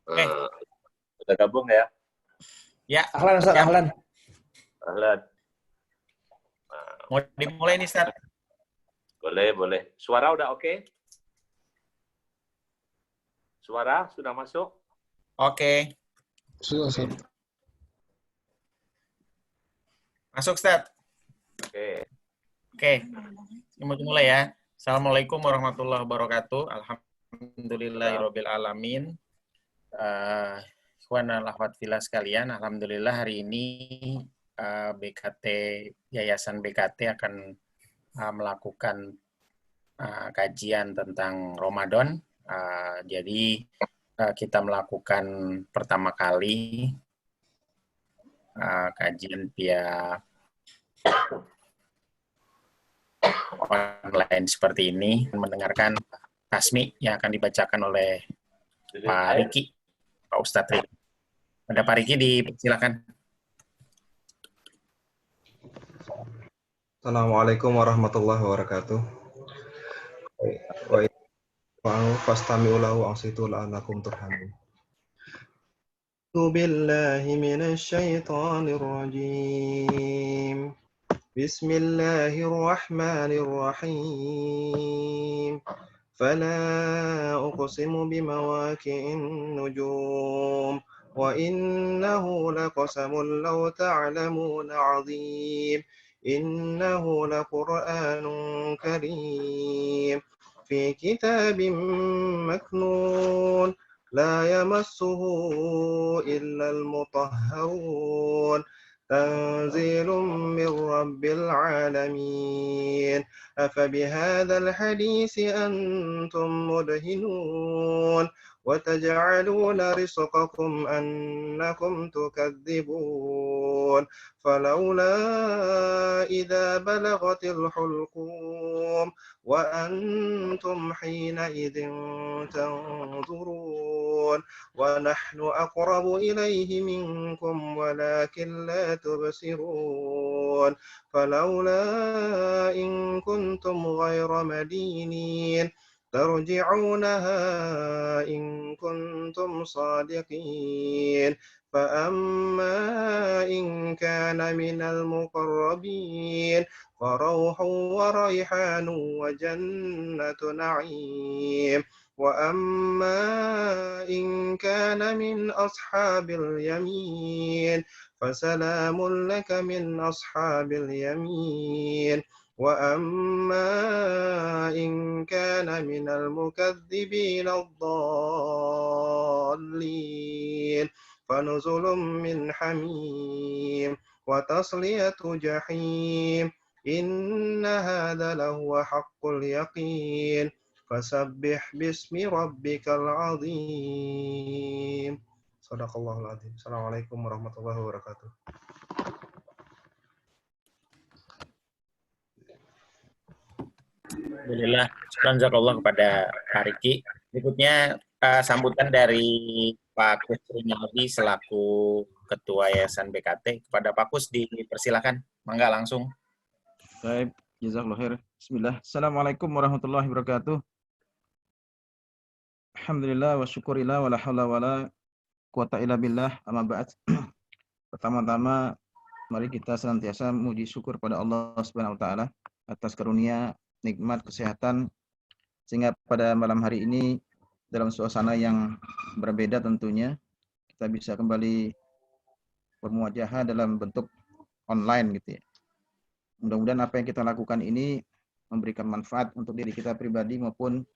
Oke, Udah gabung ya? ya, Ahlan Ustaz, siap. ahlan. Ahlan. Mau dimulai nih, Ustaz. Boleh, boleh. Suara udah oke? Suara sudah masuk? Oke, Sudah, Ustaz. masuk, Ustaz. Oke. Oke, mau dimulai ya. Assalamualaikum warahmatullahi wabarakatuh. Alhamdulillahirabbil alamin. Ikhwan dan akhwat fillah sekalian, alhamdulillah hari ini BKT Yayasan BKT akan melakukan kajian tentang Ramadan. Jadi kita melakukan pertama kali kajian via online seperti ini, mendengarkan tasmi yang akan dibacakan oleh Pak Riki, Pak Ustadz Riki. Ada Pak Riki, dipersilakan. Assalamualaikum warahmatullahi wabarakatuh. Wa in fastami'u lahu ansitu la'allakum turhamun. Billahi minasy syaithanir rajim. Bismillahirrahmanirrahim. Fala uqsimu bimawaqi'in nujum wa innahu laqasamun law ta'lamuna 'azim. Innahu laqur'anun karim fi kitabim maknun la yamassuhu illal mutahharun tanzilun min rabbil alamin. أفبهذا الحديث أنتم مدهنون وتجعلون رزقكم أنكم تكذبون فلولا إذا بلغت الحلقوم وأنتم حينئذ تنظرون ونحن أقرب إليه منكم ولكن لا تبصرون فلولا إن كنتم غير مدينين ترجعونها إن كنتم صادقين فأما إن كان من المقربين فروح وريحان وجنة نعيم وأما إن كان من أصحاب اليمين فسلام لك من أصحاب اليمين وأما إن كان من المكذبين الضالين فنزل من حميم وتصلية جحيم إن هذا لهو حق اليقين فسبح باسم ربك العظيم. Sadaqallahul Adzim. Assalamualaikum warahmatullahi wabarakatuh. Alhamdulillah, jazakallah kepada Pak Riki. Berikutnya sambutan dari Pak Kus Rinaldi selaku Ketua Yayasan BKT. Kepada Pak Kus dipersilakan, mangga langsung. Baik, jazakallahu khair. Bismillah. Assalamualaikum warahmatullahi wabarakatuh. Alhamdulillah wa syukurillah wa la haula wa la quwata illa billah. Amma ba'd. Pertama-tama mari kita senantiasa memuji syukur pada Allah Subhanahu wa taala atas karunia nikmat kesehatan sehingga pada malam hari ini dalam suasana yang berbeda tentunya kita bisa kembali bermuajahah dalam bentuk online gitu ya. Mudah-mudahan apa yang kita lakukan ini memberikan manfaat untuk diri kita pribadi maupun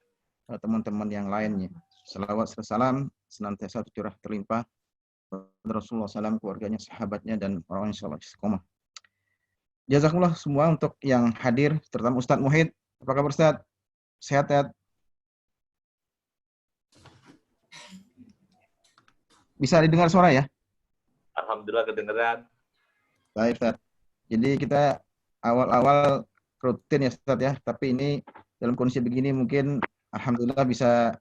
teman-teman yang lainnya. Salawat serta salam senantiasa tercurah terlimpah Rasulullah SAW, keluarganya, sahabatnya, dan orang yang istiqomah. Jazakumullah semua untuk yang hadir, terutama Ustadz Muhid. Apa kabar Ustadz? Sehat-sehat? Bisa didengar suara ya? Alhamdulillah kedengeran. Baik Ustadz. Jadi kita awal-awal rutin ya Ustadz ya, tapi ini dalam kondisi begini mungkin alhamdulillah bisa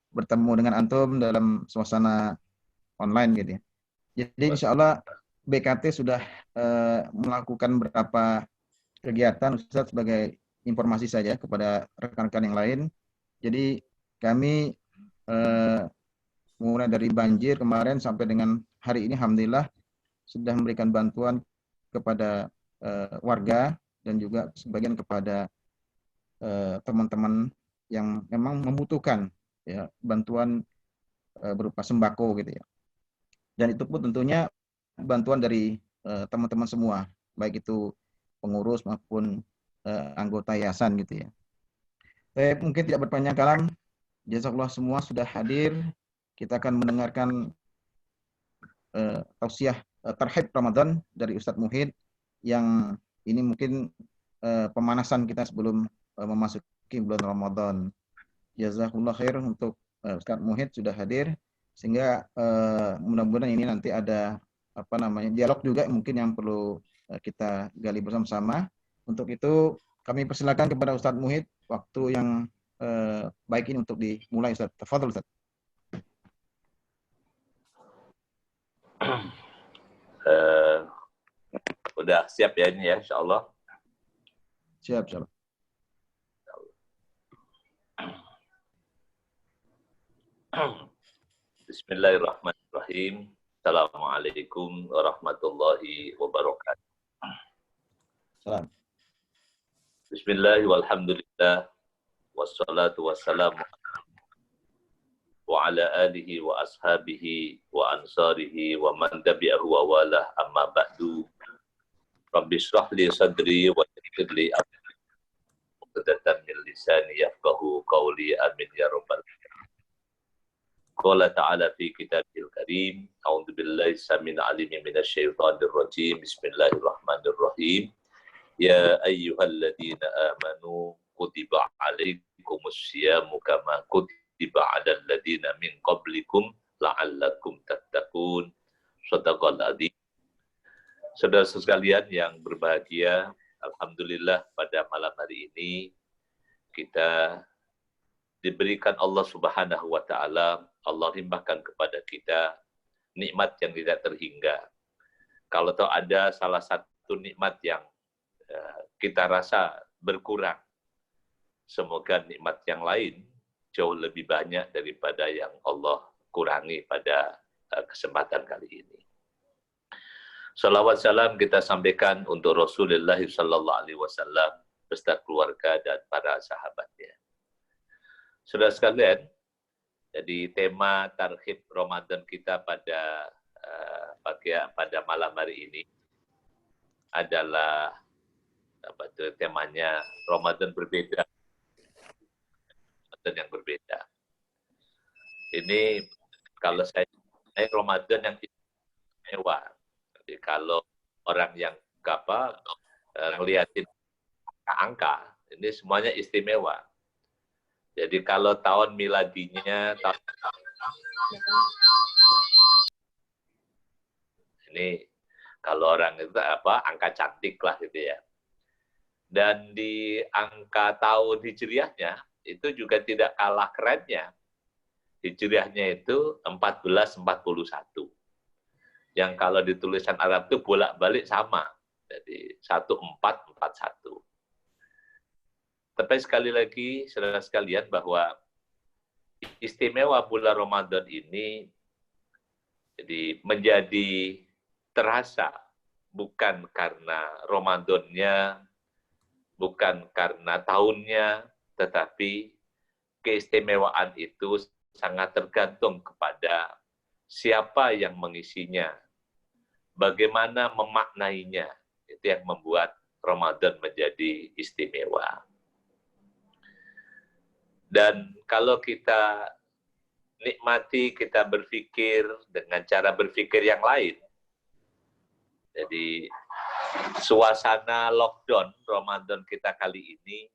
bertemu dengan antum dalam suasana online gitu ya. Jadi insya Allah BKT sudah melakukan beberapa kegiatan Ustadz sebagai informasi saja kepada rekan-rekan yang lain. Jadi kami mulai mulai dari banjir kemarin sampai dengan hari ini, alhamdulillah sudah memberikan bantuan kepada warga dan juga sebagian kepada teman-teman yang memang membutuhkan ya bantuan berupa sembako gitu ya. Dan itu pun tentunya bantuan dari teman-teman semua, baik itu pengurus maupun anggota yayasan gitu ya. Saya mungkin tidak berpanjang kalam. Jazakallah semua sudah hadir. Kita akan mendengarkan tausiah terhib Ramadan dari Ustadz Muhid yang ini mungkin pemanasan kita sebelum memasuki bulan Ramadan. Jazakallah khair untuk Ustadz Muhid sudah hadir, sehingga mudah-mudahan ini nanti ada dialog juga mungkin yang perlu kita gali bersama-sama. Untuk itu kami persilakan kepada Ustadz Muhid waktu yang baik ini untuk dimulai. Ustadz, tafadhol Ustadz. Udah siap ya ini ya, insya Allah. Siap, siap. Bismillahirrahmanirrahim. Assalamualaikum warahmatullahi wabarakatuh. Salam. Bismillah walhamdulillah wassalatu wassalamu wa ala alihi wa ashabihi wa ansarihi wa man tabi'ahu wa walah amma ba'du. Rabbi shrah li sadri wa yassir li amri uqdatan min lisani yafqahu qawli amin ya rabbal alamin. Qala ta'ala fi kitabil karim a'udzu billahi samil alim minasy syaithanir rajim. Bismillahirrahmanirrahim. Ya ayyuhalladzina amanu kutiba alaikumus syiyamu kama kutiba 'alal ladzina min qablikum la'allakum tattaqun. Shadaqal adzim. Saudara sekalian yang berbahagia, alhamdulillah pada malam hari ini kita diberikan Allah Subhanahu wa taala, Allah limpahkan kepada kita nikmat yang tidak terhingga. Kalau tahu ada salah satu nikmat yang kita rasa berkurang, semoga nikmat yang lain jauh lebih banyak daripada yang Allah kurangi pada kesempatan kali ini. Salawat salam kita sampaikan untuk Rasulullah sallallahu alaihi wasallam beserta keluarga dan para sahabatnya. Saudara sekalian, jadi tema tarhib Ramadan kita pada malam hari ini adalah temanya Ramadan berbeda. Ramadan yang berbeda. Ini kalau saya Ramadan yang istimewa. Jadi kalau orang yang ngeliatin angka, ini semuanya istimewa. Jadi kalau tahun miladinya ini kalau orang itu angka cantik lah gitu ya. Dan di angka tahun hijriahnya itu juga tidak kalah kerennya. Hijriahnya itu 1441. Yang kalau di tulisan Arab itu bolak-balik sama. Jadi 1441. Tapi sekali lagi, saudara sekalian, bahwa istimewa bulan Ramadan ini jadi menjadi terasa bukan karena Ramadannya, bukan karena tahunnya, tetapi keistimewaan itu sangat tergantung kepada siapa yang mengisinya, bagaimana memaknainya, itu yang membuat Ramadan menjadi istimewa. Dan kalau kita nikmati, kita berpikir dengan cara berpikir yang lain. Jadi suasana lockdown Ramadan kita kali ini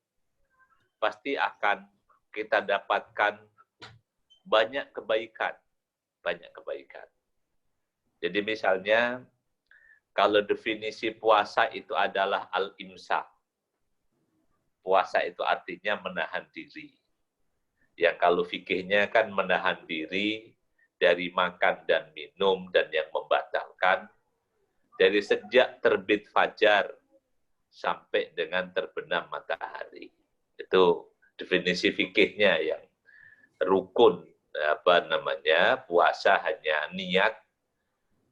pasti akan kita dapatkan banyak kebaikan. Banyak kebaikan. Jadi misalnya, kalau definisi puasa itu adalah al-imsak. Puasa itu artinya menahan diri. Yang kalau fikihnya kan menahan diri dari makan dan minum dan yang membatalkan dari sejak terbit fajar sampai dengan terbenam matahari. Itu definisi fikihnya yang rukun puasa hanya niat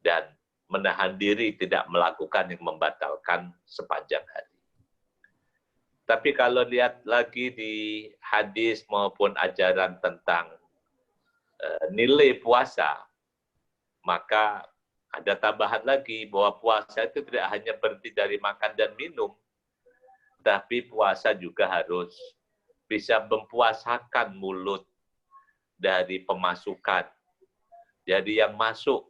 dan menahan diri tidak melakukan yang membatalkan sepanjang hari. Tapi kalau lihat lagi di hadis maupun ajaran tentang nilai puasa, maka ada tambahan lagi bahwa puasa itu tidak hanya berhenti dari makan dan minum, tapi puasa juga harus bisa mempuasakan mulut dari pemasukan. Jadi yang masuk,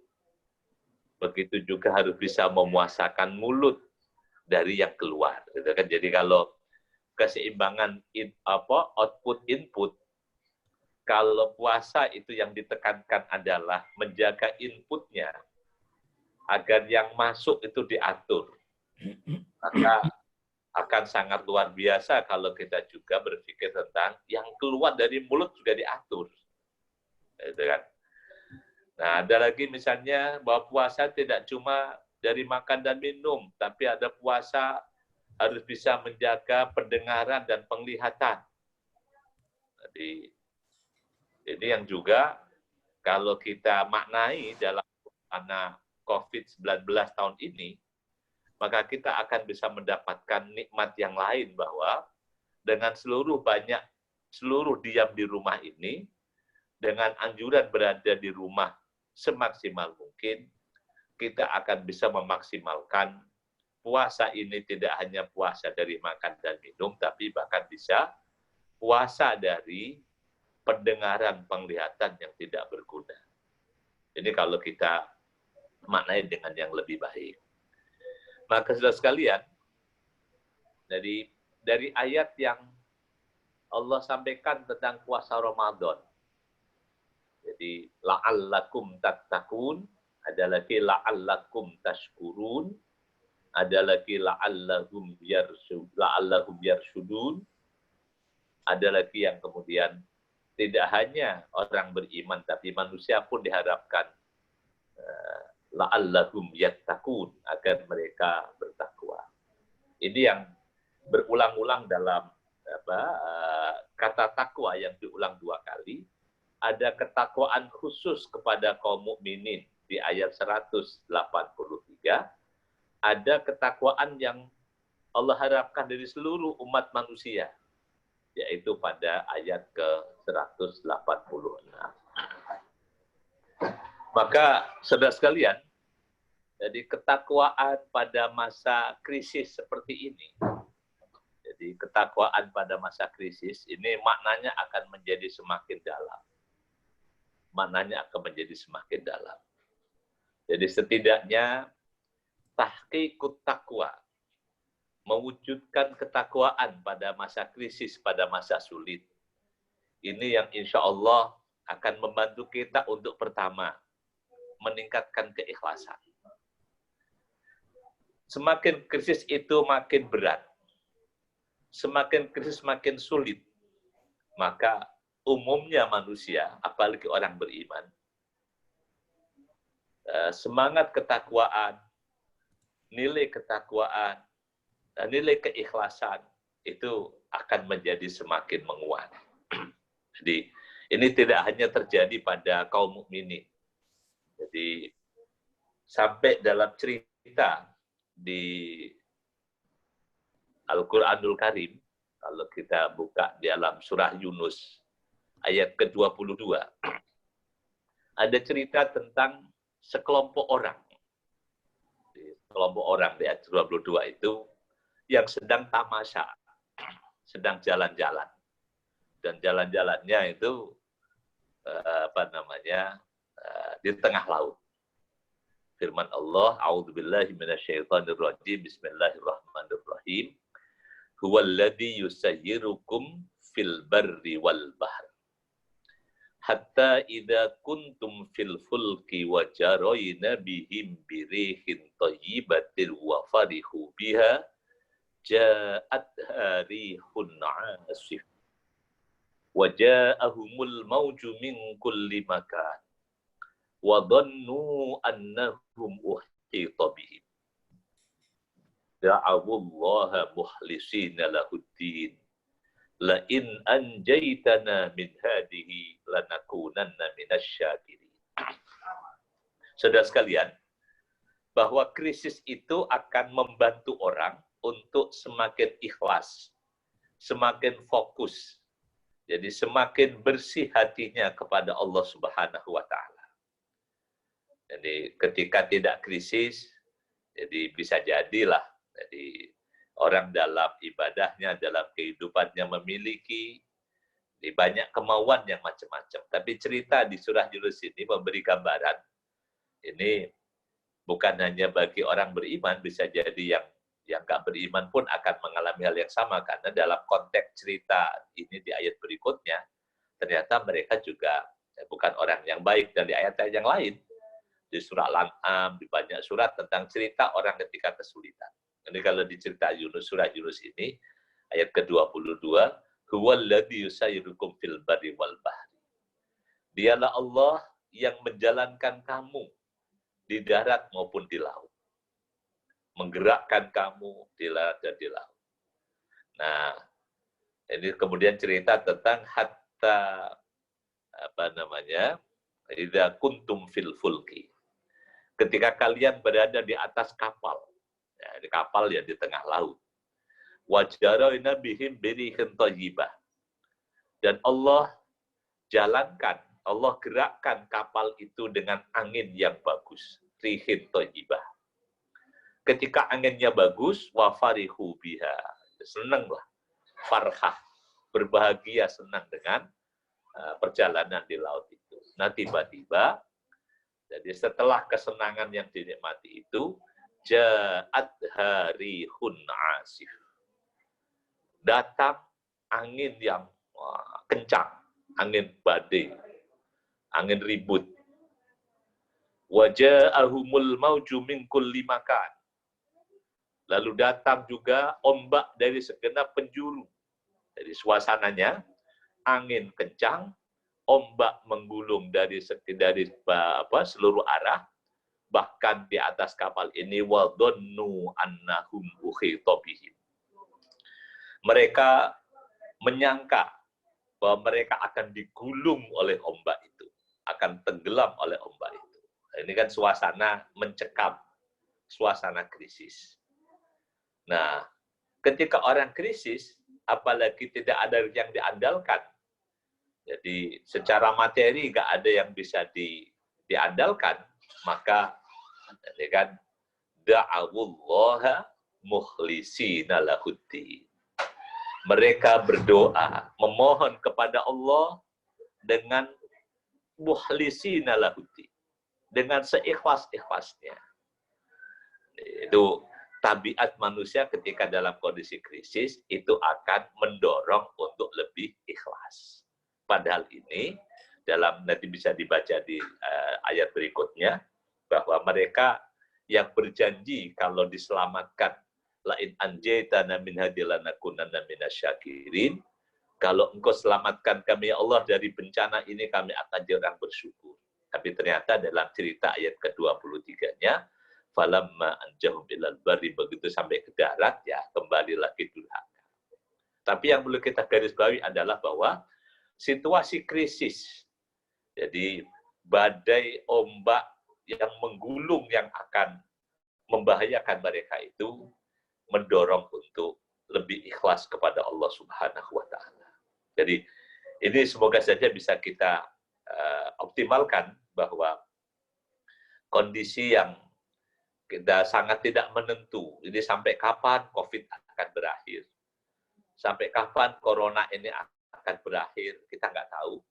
begitu juga harus bisa memuasakan mulut dari yang keluar. Gitu kan? Jadi kalau keseimbangan output input, kalau puasa itu yang ditekankan adalah menjaga inputnya agar yang masuk itu diatur, maka akan sangat luar biasa kalau kita juga berpikir tentang yang keluar dari mulut juga diatur. Gitu kan? Nah, ada lagi misalnya bahwa puasa tidak cuma dari makan dan minum, tapi ada puasa harus bisa menjaga pendengaran dan penglihatan. Jadi, ini yang juga kalau kita maknai dalam karena COVID-19 tahun ini, maka kita akan bisa mendapatkan nikmat yang lain bahwa dengan seluruh diam di rumah ini, dengan anjuran berada di rumah semaksimal mungkin, kita akan bisa memaksimalkan puasa ini tidak hanya puasa dari makan dan minum, tapi bahkan bisa puasa dari pendengaran, penglihatan yang tidak berguna. Ini kalau kita maknai dengan yang lebih baik. Maka saudara sekalian, dari ayat yang Allah sampaikan tentang puasa Ramadan, jadi la'allakum tattaqun, ada lagi la'allakum tashkurun, ada lagi la'allahum yarshudun, ada lagi yang kemudian tidak hanya orang beriman, tapi manusia pun diharapkan la'allahum yattaqun, agar mereka bertakwa. Ini yang berulang-ulang dalam kata takwa yang diulang 2 kali. Ada ketakwaan khusus kepada kaum mukminin di ayat 183. Ada ketakwaan yang Allah harapkan dari seluruh umat manusia, yaitu pada ayat ke-186. Maka, saudara sekalian, jadi ketakwaan pada masa krisis seperti ini, jadi ketakwaan pada masa krisis ini maknanya akan menjadi semakin dalam. Maknanya akan menjadi semakin dalam. Jadi setidaknya tahqiqut taqwa, mewujudkan ketakwaan pada masa krisis, pada masa sulit. Ini yang insya Allah akan membantu kita untuk pertama, meningkatkan keikhlasan. Semakin krisis itu makin berat, semakin krisis makin sulit, maka umumnya manusia, apalagi orang beriman, semangat ketakwaan, nilai ketakwaan, dan nilai keikhlasan itu akan menjadi semakin menguat. Jadi ini tidak hanya terjadi pada kaum mukminin. Jadi sampai dalam cerita di Al-Quranul Karim, kalau kita buka di dalam surah Yunus ayat ke-22, ada cerita tentang sekelompok orang. Sekelompok orang di ayat 22 itu yang sedang tamasya, sedang jalan-jalan. Dan jalan-jalannya itu di tengah laut. Firman Allah, a'udzubillahi minasyaitonirrajim, bismillahirrahmanirrahim. Huwallazi yusayyirukum fil barri wal bahr. Hatta idza kuntum fil fulki wa jarayna bihim birihin thayyibatin wa farihu biha ja'at rihun 'asif wa ja'ahumul mawju min kulli makan wa dhannu annahum uhita bihim da'awullaha mukhlisina lahuddin la in anjaytana min hadhihi lanakunanna minasyakirin. Saudara sekalian, bahwa krisis itu akan membantu orang untuk semakin ikhlas, semakin fokus. Jadi semakin bersih hatinya kepada Allah Subhanahu wa taala. Jadi ketika tidak krisis, jadi bisa jadilah jadi orang dalam ibadahnya, dalam kehidupannya memiliki banyak kemauan yang macam-macam. Tapi cerita di surah Yunus ini memberi gambaran, ini bukan hanya bagi orang beriman, bisa jadi yang nggak beriman pun akan mengalami hal yang sama, karena dalam konteks cerita ini di ayat berikutnya, ternyata mereka juga bukan orang yang baik. Dan di ayat-ayat yang lain, di surah Al-An'am, di banyak surat tentang cerita orang ketika kesulitan. Jadi kalau di cerita Yunus, surah Yunus ini, ayat ke-22, huwallazi yusayyirukum fil barri wal bahri. Dialah Allah yang menjalankan kamu di darat maupun di laut. Menggerakkan kamu di darat dan di laut. Nah, ini kemudian cerita tentang hatta idza kuntum fil fulki. Ketika kalian berada di atas kapal, ya, di kapal ya di tengah laut. Wajarayna bihim birihin thayyibah. Dan Allah jalankan, Allah gerakkan kapal itu dengan angin yang bagus, rihin thayyibah. Ketika anginnya bagus, wa farihu biha, senanglah, farhah, berbahagia, senang dengan perjalanan di laut itu. Nah, tiba-tiba, jadi setelah kesenangan yang dinikmati itu, ja'at harihun asif. Datang angin yang kencang, angin badai, angin ribut. Waja'ahumul mauju min kulli makan. Lalu datang juga ombak dari segenap penjuru. Jadi suasananya, angin kencang, ombak menggulung dari seluruh arah, bahkan di atas kapal ini wadhannu annahum ukhita bihim. Mereka menyangka bahwa mereka akan digulung oleh ombak itu, akan tenggelam oleh ombak itu. Ini kan suasana mencekam, suasana krisis. Nah, ketika orang krisis, apalagi tidak ada yang diandalkan, jadi secara materi nggak ada yang bisa diandalkan, maka ini kan da'awullaha mukhlisina lahuddin. Mereka berdoa, memohon kepada Allah dengan mukhlisina lahuddin, dengan seikhlas-ikhlasnya. Itu tabiat manusia ketika dalam kondisi krisis itu akan mendorong untuk lebih ikhlas. Padahal ini dalam nanti bisa dibaca di ayat berikutnya bahwa mereka yang berjanji kalau diselamatkan la in anjaytana min hadhihi lanakunanna minasyakirin, kalau engkau selamatkan kami ya Allah dari bencana ini kami akan jadi orang bersyukur. Tapi ternyata dalam cerita ayat ke-23-nya falamma anjahum ilal barri, begitu sampai ke darat ya kembali lagi durhaka. Tapi yang perlu kita garis bawahi adalah bahwa situasi krisis, jadi badai ombak yang menggulung yang akan membahayakan mereka itu mendorong untuk lebih ikhlas kepada Allah Subhanahu wa taala. Jadi ini semoga saja bisa kita optimalkan bahwa kondisi yang kita sangat tidak menentu. Ini sampai kapan COVID akan berakhir? Sampai kapan Corona ini akan berakhir? Kita nggak tahu.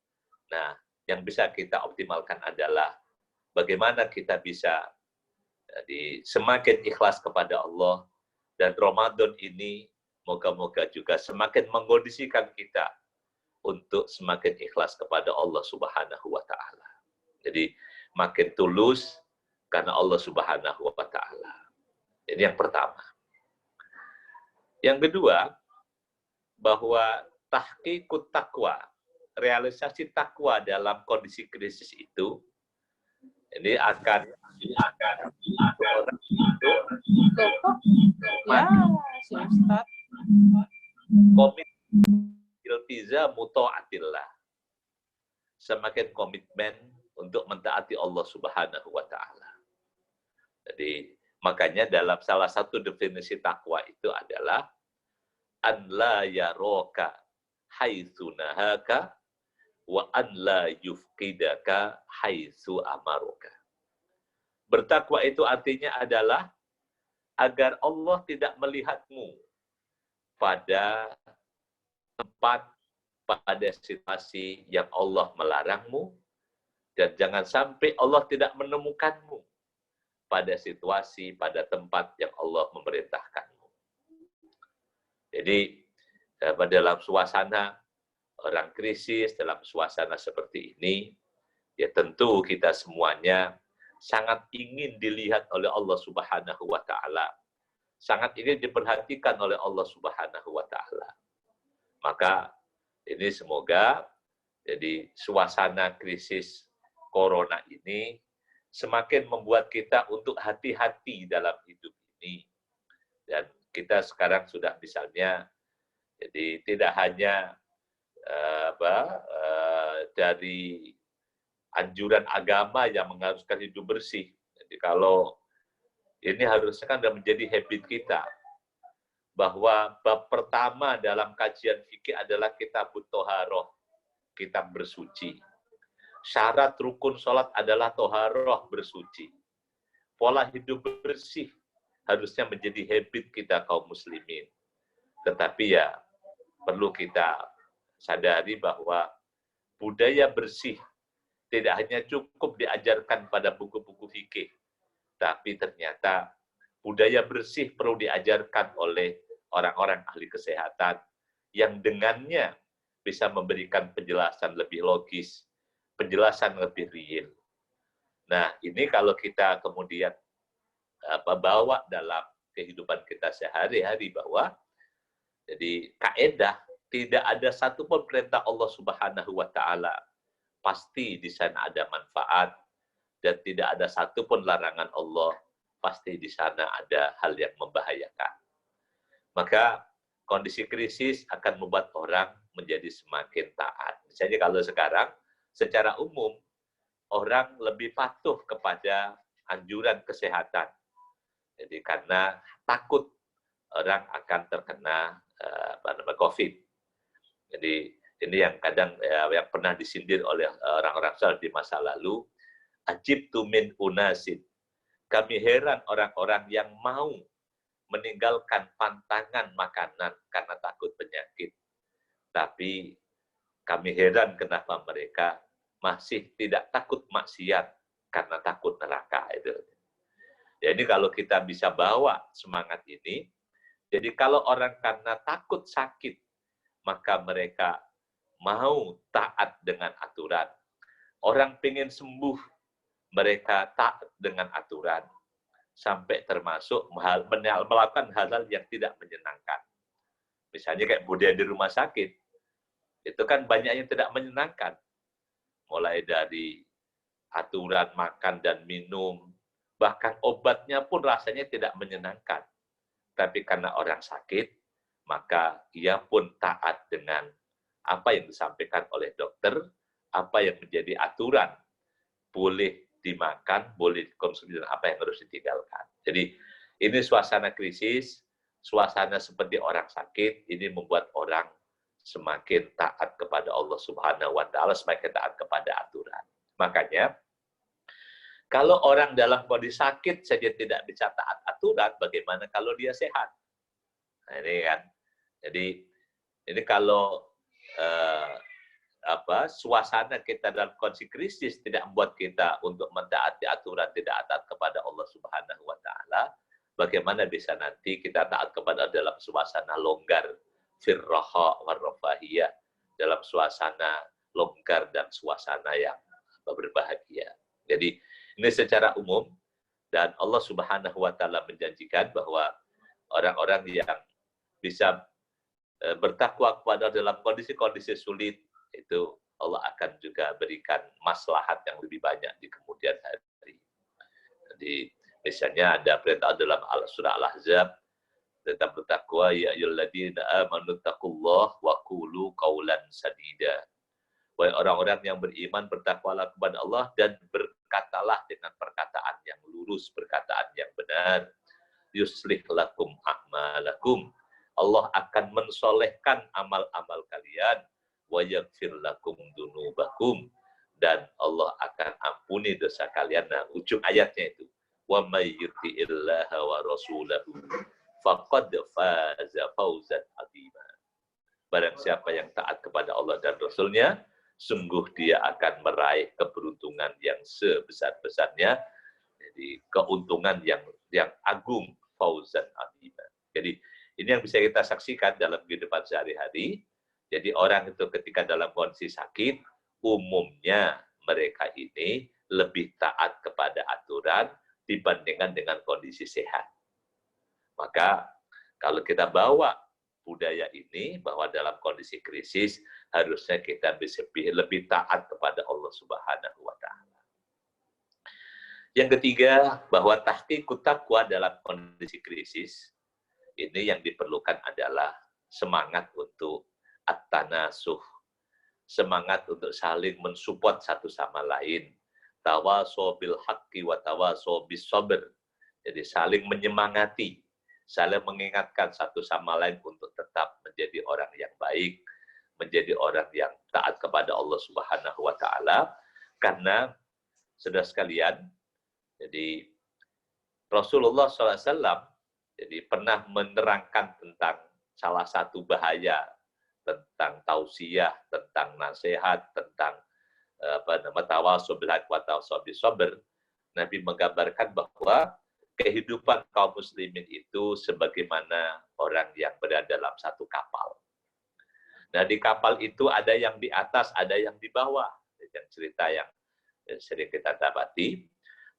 Nah, yang bisa kita optimalkan adalah bagaimana kita bisa jadi semakin ikhlas kepada Allah. Dan Ramadan ini moga-moga juga semakin mengkondisikan kita untuk semakin ikhlas kepada Allah Subhanahu wa taala. Jadi makin tulus karena Allah Subhanahu wa taala. Ini yang pertama. Yang kedua, bahwa tahqiqut taqwa, realisasi takwa dalam kondisi krisis itu ini akan komit iltizamu ta'atillah. Semakin komitmen untuk mentaati Allah Subhanahu wa taala. Jadi makanya dalam salah satu definisi takwa itu adalah an la yaraka haitsu nahaka wa an la yufqidaka haitsu amaruka. Bertakwa itu artinya adalah agar Allah tidak melihatmu pada tempat, pada situasi yang Allah melarangmu, dan jangan sampai Allah tidak menemukanmu pada situasi, pada tempat yang Allah memerintahkanmu. Jadi, dalam suasana orang krisis, dalam suasana seperti ini, ya tentu kita semuanya sangat ingin dilihat oleh Allah Subhanahu wa taala. Sangat ingin diperhatikan oleh Allah Subhanahu wa taala. Maka ini semoga jadi suasana krisis corona ini semakin membuat kita untuk hati-hati dalam hidup ini. Dan kita sekarang sudah misalnya, jadi tidak hanya dari anjuran agama yang mengharuskan hidup bersih. Jadi kalau ini harusnya kan sudah menjadi habit kita, bahwa bab pertama dalam kajian fikih adalah kitabut toharoh, kitab bersuci. Syarat rukun sholat adalah toharoh, bersuci. Pola hidup bersih harusnya menjadi habit kita kaum muslimin. Tetapi ya perlu kita sadari bahwa budaya bersih tidak hanya cukup diajarkan pada buku-buku fikih, tapi ternyata budaya bersih perlu diajarkan oleh orang-orang ahli kesehatan yang dengannya bisa memberikan penjelasan lebih logis, penjelasan lebih real. Nah, ini kalau kita kemudian bawa dalam kehidupan kita sehari-hari, bahwa jadi kaidah tidak ada satupun perintah Allah Subhanahu wa taala pasti di sana ada manfaat, dan tidak ada satupun larangan Allah pasti di sana ada hal yang membahayakan. Maka kondisi krisis akan membuat orang menjadi semakin taat. Misalnya kalau sekarang secara umum orang lebih patuh kepada anjuran kesehatan. Jadi karena takut orang akan terkena COVID. Jadi ini yang kadang yang pernah disindir oleh orang-orang saleh di masa lalu, ajibtu min unasin. Kami heran orang-orang yang mau meninggalkan pantangan makanan karena takut penyakit. Tapi kami heran kenapa mereka masih tidak takut maksiat karena takut neraka. Itu. Jadi kalau kita bisa bawa semangat ini, jadi kalau orang karena takut sakit, maka mereka mau taat dengan aturan. Orang pengen sembuh, mereka taat dengan aturan. Sampai termasuk melakukan hal-hal yang tidak menyenangkan. Misalnya kayak budaya di rumah sakit, itu kan banyak yang tidak menyenangkan. Mulai dari aturan makan dan minum, bahkan obatnya pun rasanya tidak menyenangkan. Tapi karena orang sakit, maka ia pun taat dengan apa yang disampaikan oleh dokter, apa yang menjadi aturan, boleh dimakan, boleh dikonsumsi, dan apa yang harus ditinggalkan. Jadi ini suasana krisis, suasana seperti orang sakit, ini membuat orang semakin taat kepada Allah Subhanahu wa taala, semakin taat kepada aturan. Makanya kalau orang dalam kondisi sakit saja tidak bisa taat aturan, bagaimana kalau dia sehat? Nah, ini kan. Jadi ini kalau suasana kita dalam kondisi krisis tidak membuat kita untuk mentaati aturan, tidak taat kepada Allah Subhanahu wa taala, bagaimana bisa nanti kita taat kepada dalam suasana longgar, firraha warrafahiyah, dalam suasana longgar dan suasana yang berbahagia. Jadi ini secara umum, dan Allah Subhanahu wa taala menjanjikan bahwa orang-orang yang bisa bertakwa kepada dalam kondisi-kondisi sulit, itu Allah akan juga berikan maslahat yang lebih banyak di kemudian hari. Jadi misalnya ada perintah dalam surah Al-Ahzab, tetap bertakwa, ya ayyuhalladzina amanu taqullaha wa qulu qaulan sadida. Wahai orang-orang yang beriman, bertakwalah kepada Allah dan berkatalah dengan perkataan yang lurus, perkataan yang benar. Yuslih lakum a'malakum. Allah akan mensolehkan amal-amal kalian. Wa yaghfir lakum dunubakum. Dan Allah akan ampuni dosa kalian. Nah, ujung ayatnya itu. Wa may yuti'illaha wa rasulahu faqad faza fawzan 'azima. Barang siapa yang taat kepada Allah dan Rasulnya, sungguh dia akan meraih keberuntungan yang sebesar-besarnya. Jadi keuntungan yang agung, fauzan 'azima. Jadi ini yang bisa kita saksikan dalam kehidupan sehari-hari. Jadi orang itu ketika dalam kondisi sakit, umumnya mereka ini lebih taat kepada aturan dibandingkan dengan kondisi sehat. Maka kalau kita bawa budaya ini, bahwa dalam kondisi krisis harusnya kita bisa lebih taat kepada Allah Subhanahu wa Ta'ala. Yang ketiga, bahwa tahqiqut taqwa dalam kondisi krisis ini yang diperlukan adalah semangat untuk at-tanasuh, semangat untuk saling mensupport satu sama lain, tawasaw bil haqqi wa tawasaw bis sabr. Jadi saling menyemangati, saling mengingatkan satu sama lain untuk tetap menjadi orang yang baik, menjadi orang yang taat kepada Allah Subhanahu wa Ta'ala. Karena saudara sekalian, jadi Rasulullah SAW jadi pernah menerangkan tentang salah satu bahaya, tentang tausiah, tentang nasihat, tentang tawasul bil haqqi wa tawasul bis sabr. Nabi menggambarkan bahwa kehidupan kaum muslimin itu sebagaimana orang yang berada dalam satu kapal. Nah, di kapal itu ada yang di atas, ada yang di bawah. Yang cerita yang sering kita dapati.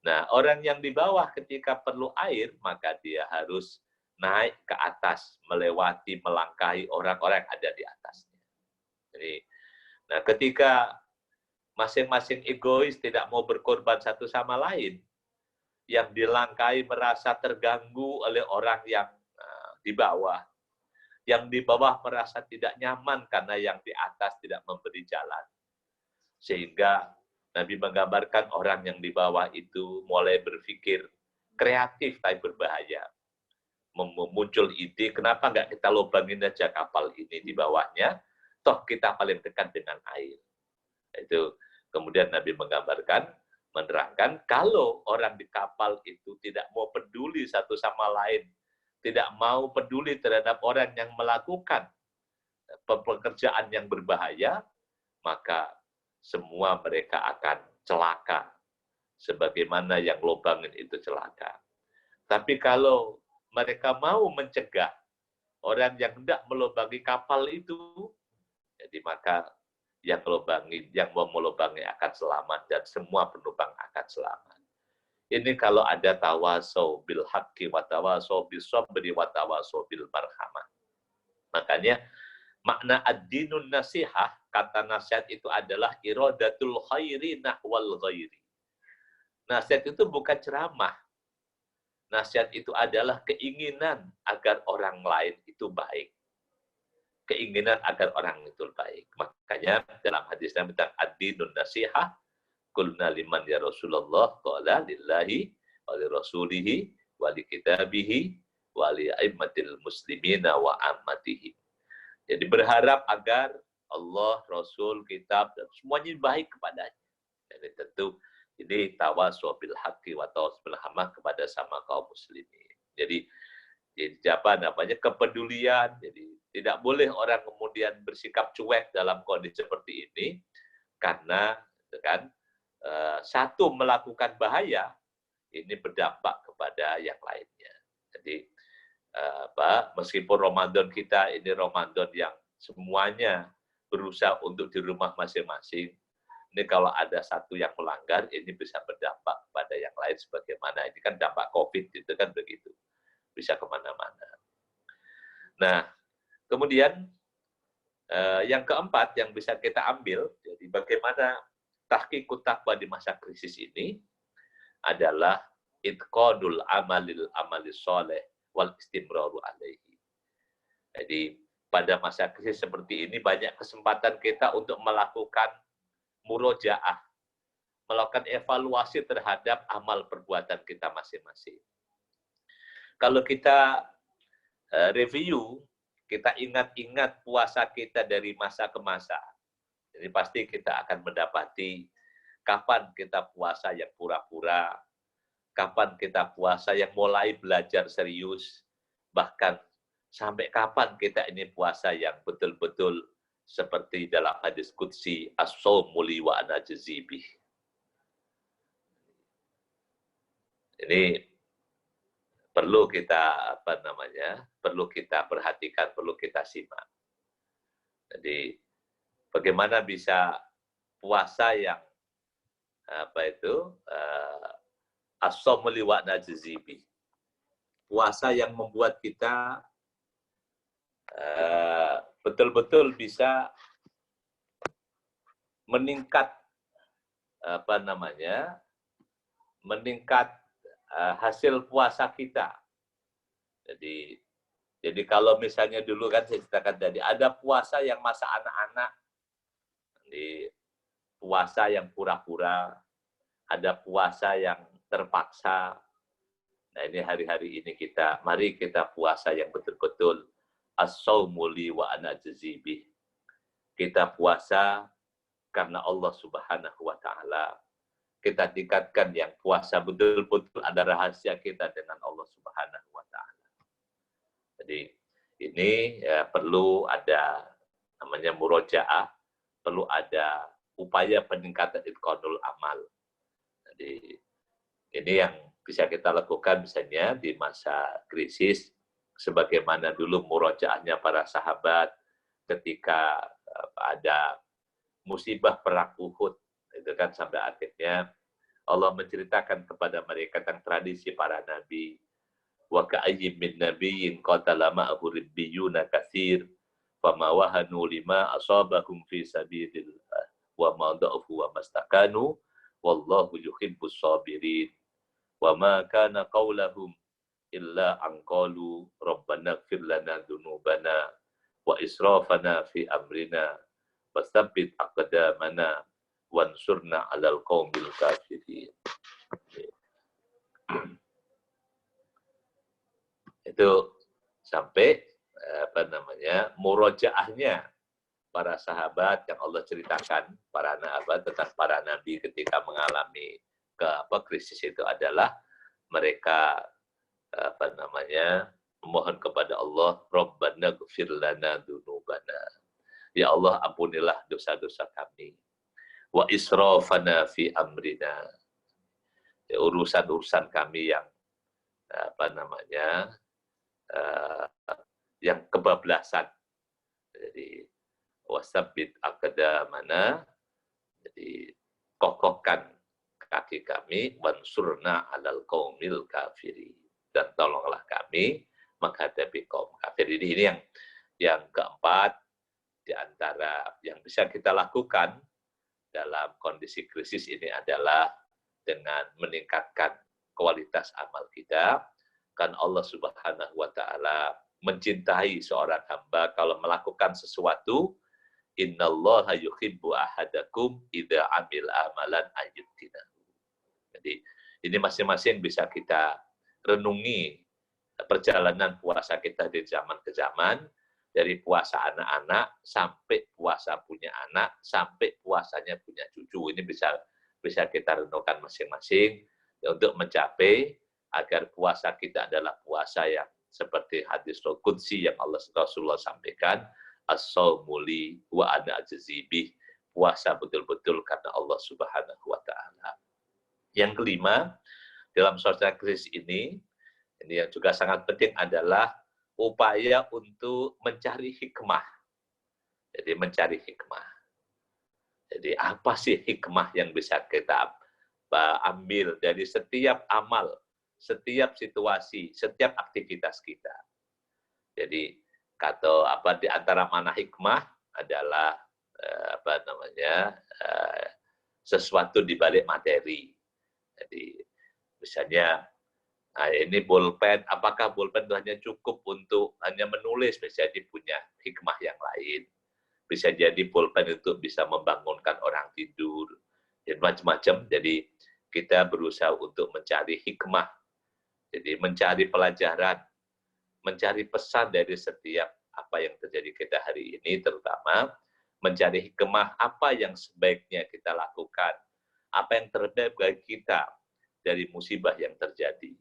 Nah, orang yang di bawah ketika perlu air, maka dia harus naik ke atas, melewati, melangkahi orang-orang yang ada di atasnya. Jadi, nah ketika masing-masing egois tidak mau berkorban satu sama lain, yang dilangkahi merasa terganggu oleh orang yang di bawah. Yang di bawah merasa tidak nyaman karena yang di atas tidak memberi jalan. Sehingga Nabi menggambarkan orang yang di bawah itu mulai berpikir kreatif tapi berbahaya. Muncul ide, kenapa nggak kita lubangin aja kapal ini di bawahnya, toh kita paling dekat dengan air. Itu kemudian Nabi menerangkan, kalau orang di kapal itu tidak mau peduli satu sama lain, tidak mau peduli terhadap orang yang melakukan pekerjaan yang berbahaya, maka semua mereka akan celaka. Sebagaimana yang lubangin itu celaka. Tapi kalau mereka mau mencegah orang yang hendak melubangi kapal itu, jadi maka yang mau melubangi akan selamat dan semua penumpang akan selamat. Ini kalau ada tawasaw bil haqqi wa tawasaw bis sabri wa tawasaw bil marhamah. Makanya makna ad-dinun nasihah, kata nasihat itu adalah iradatul khairi nahwal ghairi. Nasihat itu bukan ceramah. Nasihat itu adalah keinginan agar orang lain itu baik. Keinginan agar orang itu baik. Makanya dalam hadisnya tentang ad-dinun nasihah, qulna liman ya Rasulullah, qala lillahi wa li rasulihi wa li kitabihi wa li aimmatil muslimina wa ammatihi. Jadi berharap agar Allah, Rasul, kitab dan semuanya baik kepadanya. Jadi tentu ini tawasul bil haqqi wa tawasul bil hamah kepada sama kaum muslimin. Jadi apa namanya, kepedulian. Jadi tidak boleh orang kemudian bersikap cuek dalam kondisi seperti ini, karena kan satu melakukan bahaya ini berdampak kepada yang lainnya. Jadi meskipun Ramadan kita ini Ramadan yang semuanya berusaha untuk di rumah masing-masing, ini kalau ada satu yang melanggar, ini bisa berdampak pada yang lain sebagaimana. Ini kan dampak COVID, itu kan begitu. Bisa kemana-mana. Nah, kemudian yang keempat yang bisa kita ambil, jadi bagaimana tahqiqut taqwa di masa krisis ini adalah itqadul amali sholeh wal istimraru alaihi. Jadi pada masa krisis seperti ini banyak kesempatan kita untuk melakukan murojaah, melakukan evaluasi terhadap amal perbuatan kita masing-masing. Kalau kita review, kita ingat-ingat puasa kita dari masa ke masa, jadi pasti kita akan mendapati kapan kita puasa yang pura-pura, kapan kita puasa yang mulai belajar serius, bahkan sampai kapan kita ini puasa yang betul-betul seperti dalam hadis qudsi, as-shaumu li wa ana ajzi bih. Ini perlu kita perlu kita perhatikan, perlu kita simak. Jadi bagaimana bisa puasa yang as-shaumu li wa ana ajzi bih. Puasa yang membuat kita betul-betul bisa meningkat meningkat hasil puasa kita. Jadi kalau misalnya dulu kan saya ceritakan tadi ada puasa yang masa anak-anak, puasa yang pura-pura, ada puasa yang terpaksa. Nah ini hari-hari ini mari kita puasa yang betul-betul as-shaumu li wa ana ajzi bih. Kita puasa karena Allah Subhanahu wa taala. Kita tingkatkan yang puasa betul-betul ada rahasia kita dengan Allah Subhanahu wa taala. Jadi ini perlu ada namanya murojaah, perlu ada upaya peningkatan itqanul amal. Jadi ini yang bisa kita lakukan misalnya di masa krisis, sebagaimana dulu murojaahnya para sahabat ketika ada musibah perang Uhud, itu kan sampai akhirnya Allah menceritakan kepada mereka tentang tradisi para nabi. Wa ka'ayyim min nabiyyin qatala ma'ahu ribbiyuna katsir fama wahanu lima asabahum fi sabilillah wa ma da'ufu wa mastakanu wallahu yuhibbus sabirin wa ma kana qaulahum illa an qalu rabbana ighfir lana dzunubana wa israfana fi amrina wastabbit aqdamana wansurna 'alal qaumil kafirin. Itu sampai murojaahnya para sahabat yang Allah ceritakan tentang para nabi ketika mengalami krisis itu adalah mereka memohon kepada Allah, Rabbana ighfir lana dzunubana. Ya Allah, ampunilah dosa-dosa kami. Wa israfana fi amrina. Ya, urusan-urusan kami yang yang kebablasan. Jadi wasabbit aqdamana. Jadi kokohkan kaki kami, wansurna 'alal qaumil kafirin. Dan tolonglah kami menghadapi kaum kafir. Ini yang keempat di antara yang bisa kita lakukan dalam kondisi krisis ini adalah dengan meningkatkan kualitas amal kita. Kan Allah Subhanahu wa taala mencintai seorang hamba kalau melakukan sesuatu, innallaha yuhibbu ahadakum idza amil amalan ayyutinahu. Jadi ini masing-masing bisa kita renungi perjalanan puasa kita dari zaman ke zaman, dari puasa anak-anak sampai puasa punya anak, sampai puasanya punya cucu. Ini bisa kita renungkan masing-masing untuk mencapai agar puasa kita adalah puasa yang seperti hadis qudsi yang Rasulullah sampaikan, as-shaumu li wa ana ajzi bih. Puasa betul-betul karena Allah Subhanahu wa taala. Yang kelima, dalam suasana krisis ini yang juga sangat penting adalah upaya untuk mencari hikmah. Jadi mencari hikmah. Jadi apa sih hikmah yang bisa kita ambil dari setiap amal, setiap situasi, setiap aktivitas kita. Jadi di antara mana hikmah adalah sesuatu di balik materi. Jadi misalnya Nah, ini bolpen, apakah bolpen itu hanya cukup untuk hanya menulis, bisa jadi punya hikmah yang lain. Bisa jadi bolpen itu bisa membangunkan orang tidur, dan macam-macam. Jadi kita berusaha untuk mencari hikmah, jadi mencari pelajaran, mencari pesan dari setiap apa yang terjadi kita hari ini, terutama mencari hikmah apa yang sebaiknya kita lakukan, apa yang terbaik bagi kita dari musibah yang terjadi.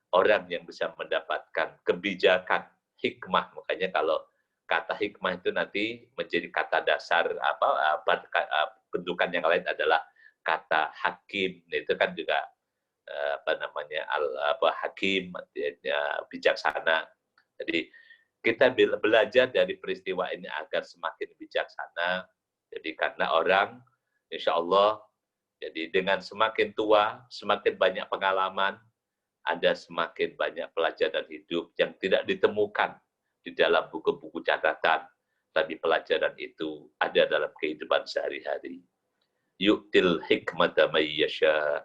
Orang yang bisa mendapatkan kebijakan, hikmah, makanya kalau kata hikmah itu nanti menjadi kata dasar bentukan yang lain adalah kata hakim. Itu kan juga hakim, bijaksana. Jadi kita belajar dari peristiwa ini agar semakin bijaksana. Jadi karena orang, insya Allah, jadi dengan semakin tua, semakin banyak pengalaman, ada semakin banyak pelajaran hidup yang tidak ditemukan di dalam buku-buku catatan, tapi pelajaran itu ada dalam kehidupan sehari-hari. Yu'til hikmata may yasha.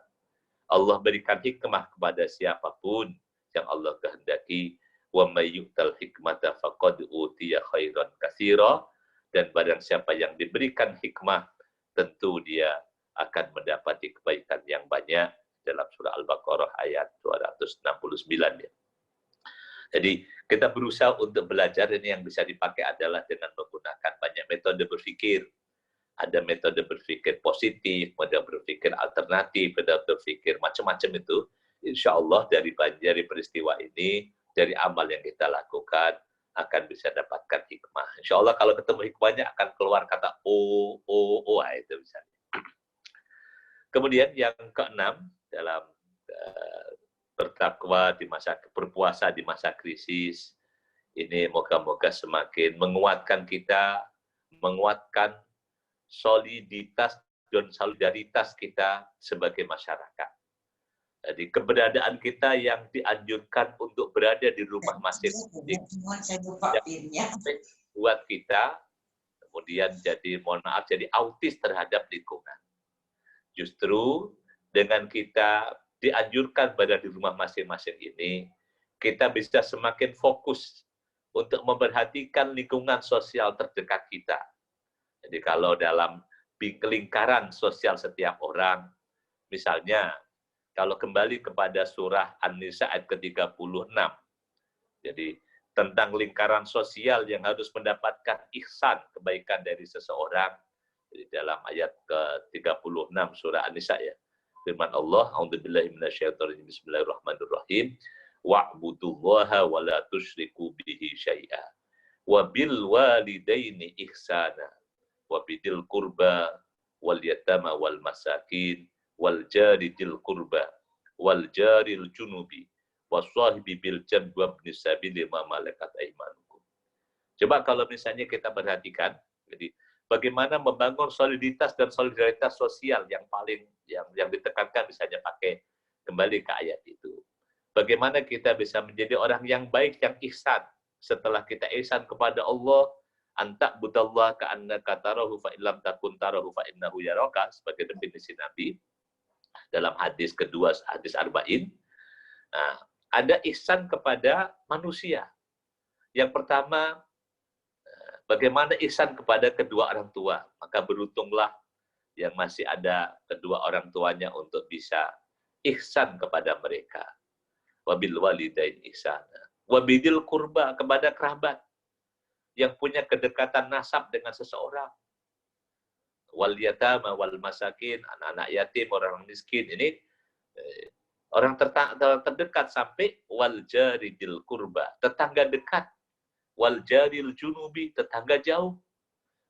Allah berikan hikmah kepada siapapun yang Allah kehendaki. Wa may yu'tal hikmata faqad utiya khairan katsira. Dan barang siapa yang diberikan hikmah, tentu dia akan mendapati kebaikan yang banyak. Dalam surah Al-Baqarah ayat 269 ya. Jadi kita berusaha untuk belajar, ini yang bisa dipakai adalah dengan menggunakan banyak metode berpikir. Ada metode berpikir positif, metode berpikir alternatif, metode berpikir macam-macam itu. Insya Allah dari peristiwa ini, dari amal yang kita lakukan, akan bisa dapatkan hikmah. Insya Allah kalau ketemu hikmahnya akan keluar kata itu misalnya. Kemudian yang keenam, dalam bertakwa di masa berpuasa di masa krisis ini, moga-moga semakin menguatkan kita, menguatkan soliditas dan solidaritas kita sebagai masyarakat. Jadi keberadaan kita yang dianjurkan untuk berada di rumah masing-masing buat kita kemudian jadi, mohon maaf, jadi autis terhadap lingkungan. Justru dengan kita dianjurkan berada di rumah masing-masing ini, kita bisa semakin fokus untuk memperhatikan lingkungan sosial terdekat kita. Jadi kalau dalam lingkaran sosial setiap orang, misalnya kalau kembali kepada surah An-Nisa ayat ke-36, jadi tentang lingkaran sosial yang harus mendapatkan ihsan, kebaikan dari seseorang, jadi dalam ayat ke-36 surah An-Nisa ya. Firman Allah, a'udzubillahi minasyaitonirrajim, bismillahirrahmanirrahim, wa'budullaha wa la tusyriku bihi syai'a wa bil walidaini ihsana wa bidil qurba wal yatama wal masakin wal jari dil qurba wal jaril junubi waswahibi bil janbi wa ibnis sabili ma malakat aymanukum. Coba kalau misalnya kita perhatikan, jadi bagaimana membangun soliditas dan solidaritas sosial yang paling yang ditekankan, misalnya pakai kembali ke ayat itu. Bagaimana kita bisa menjadi orang yang baik, yang ihsan. Setelah kita ihsan kepada Allah, anta budallah ka'annaka tarahu fa illam takun tarahu fa innahu yaraka, sebagai definisi Nabi dalam hadis kedua, hadis arba'in. Nah, ada ihsan kepada manusia. Yang pertama, bagaimana ihsan kepada kedua orang tua. Maka beruntunglah yang masih ada kedua orang tuanya untuk bisa ihsan kepada mereka. Wabil walidain ihsana. Wabidil kurba, kepada kerabat yang punya kedekatan nasab dengan seseorang. Wal yatama wal masakin, anak-anak yatim, orang miskin. Ini orang terdekat, sampai wal jaridil kurba, tetangga dekat. Wal jaril junubi, tetangga jauh.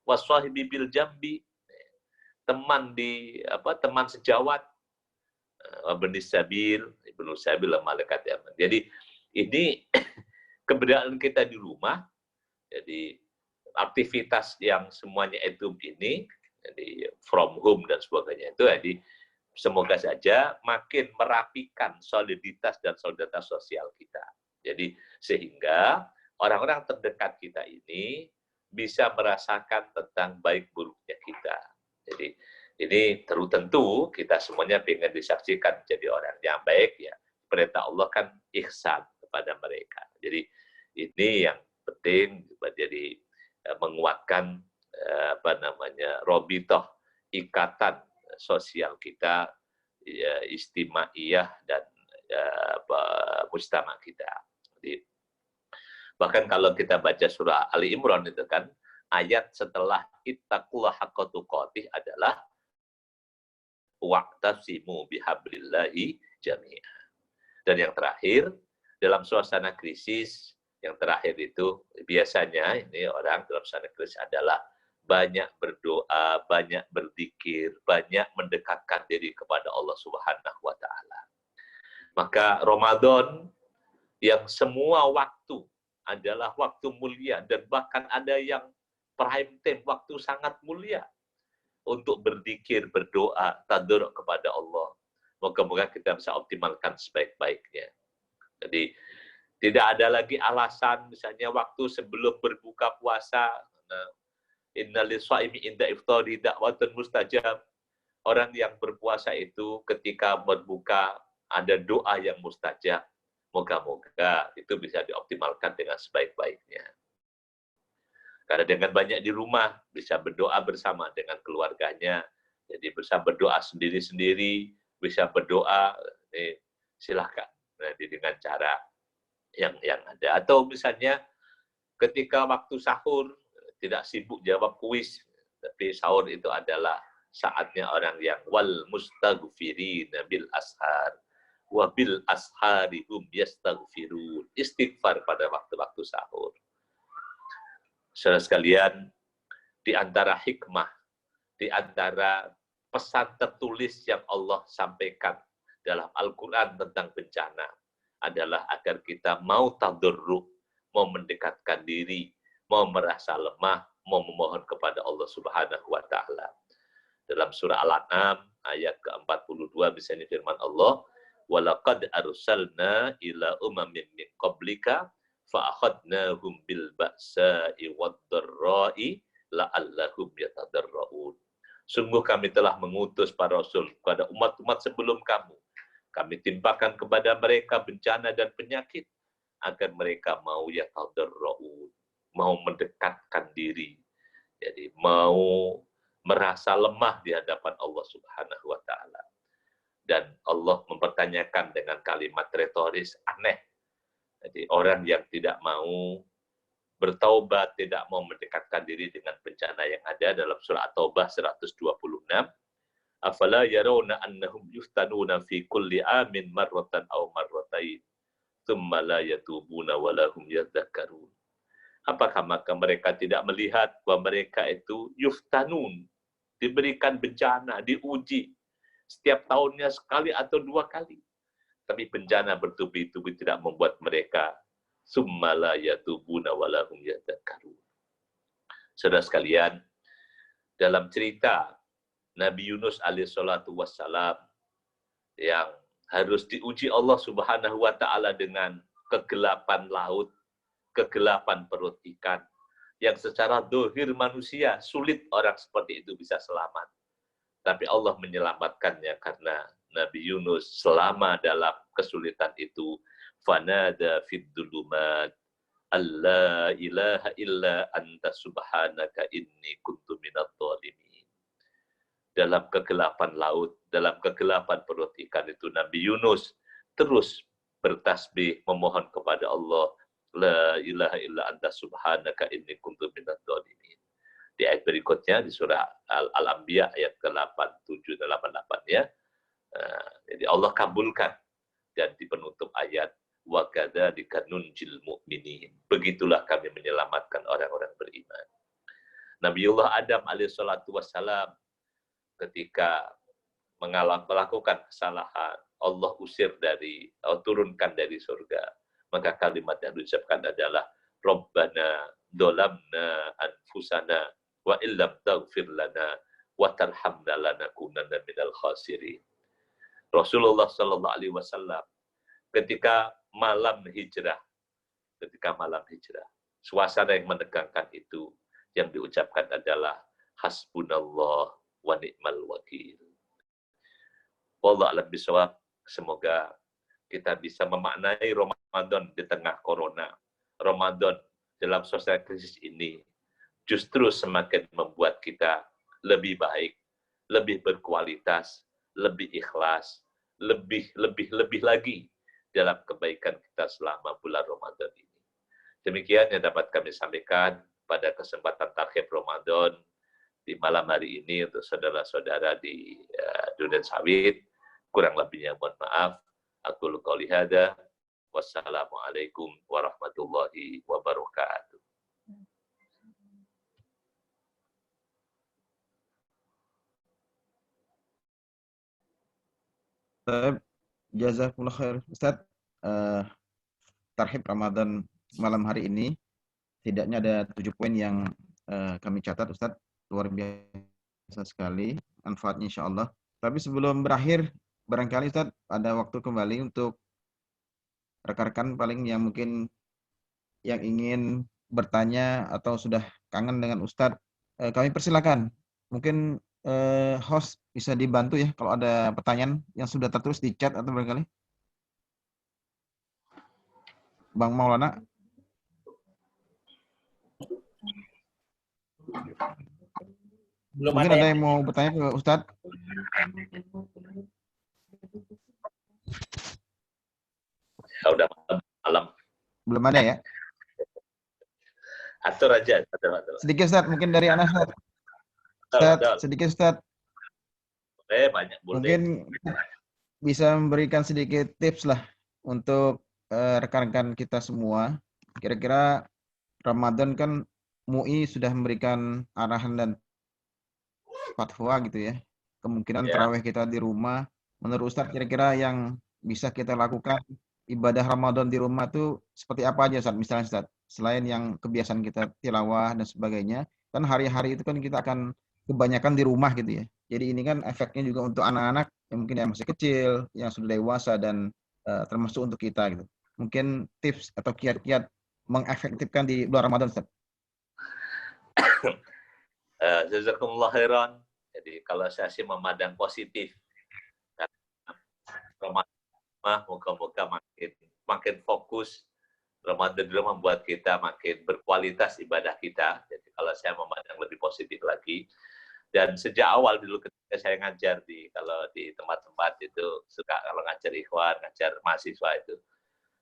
Waswahibi bil jambi, teman teman sejawat. Ibnis sabil malaikat yaman. Jadi ini keberadaan kita di rumah, jadi aktivitas yang semuanya itu ini, jadi from home dan sebagainya itu, jadi semoga saja makin merapikan soliditas dan solidaritas sosial kita. Jadi sehingga orang-orang terdekat kita ini bisa merasakan tentang baik buruknya kita. Jadi ini tentu kita semuanya ingin disaksikan jadi orang yang baik ya. perintah Allah kan ihsan kepada mereka. Jadi ini yang penting, jadi menguatkan robitoh, ikatan sosial kita, istimaiyah dan mujtama kita. Jadi, bahkan kalau kita baca surah Ali Imran itu kan, ayat setelah ittaqullah haqqa tuqatih adalah wa'tasimu bihablillahi jami'ah. Dan yang terakhir, dalam suasana krisis, yang terakhir itu biasanya ini orang dalam suasana krisis adalah banyak berdoa, banyak berzikir, banyak mendekatkan diri kepada Allah Subhanahu wa taala. Maka Ramadan yang semua waktu adalah waktu mulia, dan bahkan ada yang prime time, waktu sangat mulia untuk berzikir, berdoa, tadarruk kepada Allah. Moga-moga kita bisa optimalkan sebaik-baiknya. Jadi tidak ada lagi alasan, misalnya waktu sebelum berbuka puasa, inna lis-shaimi inda iftari da'watun mustajab. Orang yang berpuasa itu ketika berbuka ada doa yang mustajab. Moga-moga itu bisa dioptimalkan dengan sebaik-baiknya. Karena dengan banyak di rumah, bisa berdoa bersama dengan keluarganya. Jadi bisa berdoa sendiri-sendiri, bisa berdoa, silahkan. Jadi dengan cara yang ada. Atau misalnya ketika waktu sahur, tidak sibuk jawab kuis, tapi sahur itu adalah saatnya orang yang wal mustaghfirina bil ashar wa bil asharihum yastaghfirun. Istighfar pada waktu-waktu sahur. Saudara sekalian, di antara hikmah, di antara pesan tertulis yang Allah sampaikan dalam Al-Quran tentang bencana adalah agar kita mau tadarruk, mau mendekatkan diri, mau merasa lemah, mau memohon kepada Allah Subhanahu wa taala. Dalam surah Al-An'am ayat ke-42 misalnya firman Allah, "Walaqad arsalna ila umamin min qablika fa'akhadnahum bil ba'sa'i wad-dharra'i la'allahum yatadarra'un." Sungguh kami telah mengutus para rasul kepada umat-umat sebelum kamu. Kami timpakan kepada mereka bencana dan penyakit agar mereka mau yatadarra'un, mau mendekatkan diri. Jadi mau merasa lemah di hadapan Allah Subhanahu wa taala. Dan Allah mempertanyakan dengan kalimat retoris aneh. Jadi orang yang tidak mau bertaubat, tidak mau mendekatkan diri dengan bencana yang ada dalam surah At-Taubah 126. Afala yarawna annahum yuftanuna fi kulli amin marratan aw marratain thumma la yatubuna wa lahum yadhakkarun. Apakah maka mereka tidak melihat bahwa mereka itu yuftanun, diberikan bencana, diuji setiap tahunnya sekali atau dua kali. Tapi bencana bertubi-tubi tidak membuat mereka summala yatubuna walahum yadhakkarun. Saudara sekalian, dalam cerita Nabi Yunus alaihissalatu wassalam yang harus diuji Allah Subhanahu wa taala dengan kegelapan laut, kegelapan perut ikan, yang secara dohir manusia sulit orang seperti itu bisa selamat. Tapi Allah menyelamatkannya karena Nabi Yunus selama dalam kesulitan itu fanada fid dhulumat alla ilaha illa anta subhanaka inni kuntu minadh dhalimin. Dalam kegelapan laut, dalam kegelapan perut ikan itu Nabi Yunus terus bertasbih memohon kepada Allah, la ilaha illa anta subhanaka inni kuntu minadh dhalimin. Di ayat berikutnya di surah Al-Anbiya ayat ke-87 dan 88 ya. Jadi Allah kabulkan, dan di penutup ayat wa kadzalika nunjil mu'minin. Begitulah kami menyelamatkan orang-orang beriman. Nabiullah Adam alaihissalatu wassalam ketika melakukan kesalahan, Allah usir turunkan dari surga. Maka kalimat yang diucapkan adalah Rabbana dolamna anfusana wa illam taghfir lana wa tarhamna lanakunanna minal khasirin. Rasulullah sallallahu alaihi wasallam ketika malam hijrah, suasana yang menegangkan itu, yang diucapkan adalah hasbunallah wa ni'mal wakil. Wallahu a'lam bishawab. Semoga kita bisa memaknai Ramadan di tengah corona, Ramadan dalam sosial krisis ini justru semakin membuat kita lebih baik, lebih berkualitas, lebih ikhlas, lebih lagi dalam kebaikan kita selama bulan Ramadan ini. Demikian yang dapat kami sampaikan pada kesempatan Tarhib Ramadan di malam hari ini untuk saudara-saudara di Duren Sawit. Kurang lebihnya mohon maaf. Aqulu qouli hadza. Wassalamualaikum warahmatullahi wabarakatuh. Jazakumullah khair. Ustaz, Tarhib Ramadan malam hari ini tidaknya ada 7 poin yang kami catat, Ustaz. Luar biasa sekali manfaatnya insyaallah. Tapi sebelum berakhir, barangkali Ustaz ada waktu kembali untuk rekan-rekan paling yang mungkin yang ingin bertanya atau sudah kangen dengan Ustaz, kami persilakan. Mungkin host bisa dibantu ya kalau ada pertanyaan yang sudah tertulis di chat atau barangkali. Bang Maulana. Belum Mungkin ada ada yang mau bertanya ke Ustadz? Ya udah malam. Belum ada ya? Atur aja. Sedikit Ustadz, mungkin dari Anas Ustadz. Ustadz, sedikit Ustadz. Banyak boleh. Mungkin bisa memberikan sedikit tips lah untuk rekan-rekan kita semua. Kira-kira Ramadan kan MUI sudah memberikan arahan dan fatwa gitu ya. Kemungkinan tarawih kita di rumah. Menurut Ustadz kira-kira yang bisa kita lakukan ibadah Ramadan di rumah itu seperti apa aja Ustadz? Misalnya Ustadz, selain yang kebiasaan kita tilawah dan sebagainya, kan hari-hari itu kan kita akan kebanyakan di rumah gitu ya. Jadi ini kan efeknya juga untuk anak-anak yang mungkin yang masih kecil, yang sudah dewasa dan termasuk untuk kita gitu. Mungkin tips atau kiat-kiat mengefektifkan di bulan Ramadan Ustadz. Jazakumullah khairan. Jadi kalau saya sih memandang positif. Ramadan moga-moga makin fokus. Ramadan dulu membuat kita makin berkualitas ibadah kita. Jadi kalau saya memandang lebih positif lagi. Dan sejak awal dulu ketika saya ngajar kalau di tempat-tempat itu suka kalau ngajar ikhwan, ngajar mahasiswa itu.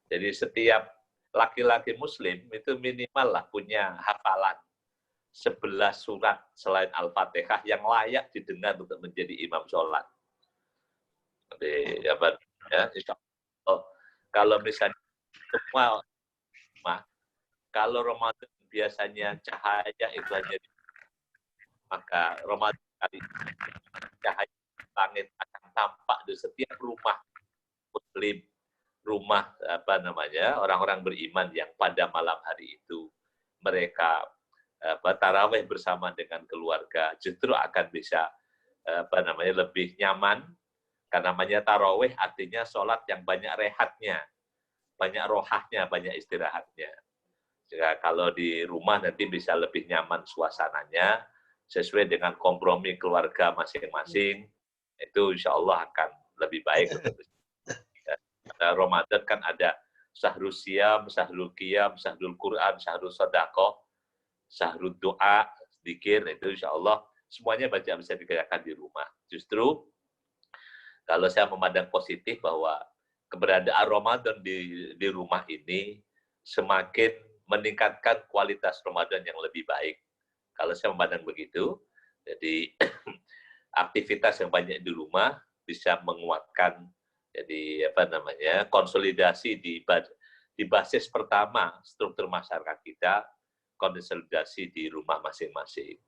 Jadi setiap laki-laki muslim itu minimal lah punya hafalan 11 surat selain Al-Fatihah yang layak didengar untuk menjadi imam sholat. Jadi, insya Allah, kalau misalnya semua, kalau Ramadan biasanya cahaya itu hanya maka Ramadan kali cahaya langit akan tampak di setiap rumah muslim, rumah orang-orang beriman yang pada malam hari itu mereka tarawih bersama dengan keluarga justru akan bisa lebih nyaman karena namanya tarawih artinya sholat yang banyak rehatnya, banyak rohahnya, banyak istirahatnya. Jika kalau di rumah nanti bisa lebih nyaman suasananya sesuai dengan kompromi keluarga masing-masing, itu insya Allah akan lebih baik. Ramadan kan ada syahrul siyam, syahrul qiyam, syahrul Quran, syahrul sedekah, syahrul doa, zikir, itu insya Allah semuanya bisa dikerjakan di rumah. Justru kalau saya memandang positif bahwa keberadaan Ramadan di rumah ini semakin meningkatkan kualitas Ramadan yang lebih baik. Kalau saya memandang begitu, jadi aktivitas yang banyak di rumah bisa menguatkan jadi konsolidasi di basis pertama struktur masyarakat kita, konsolidasi di rumah masing-masing.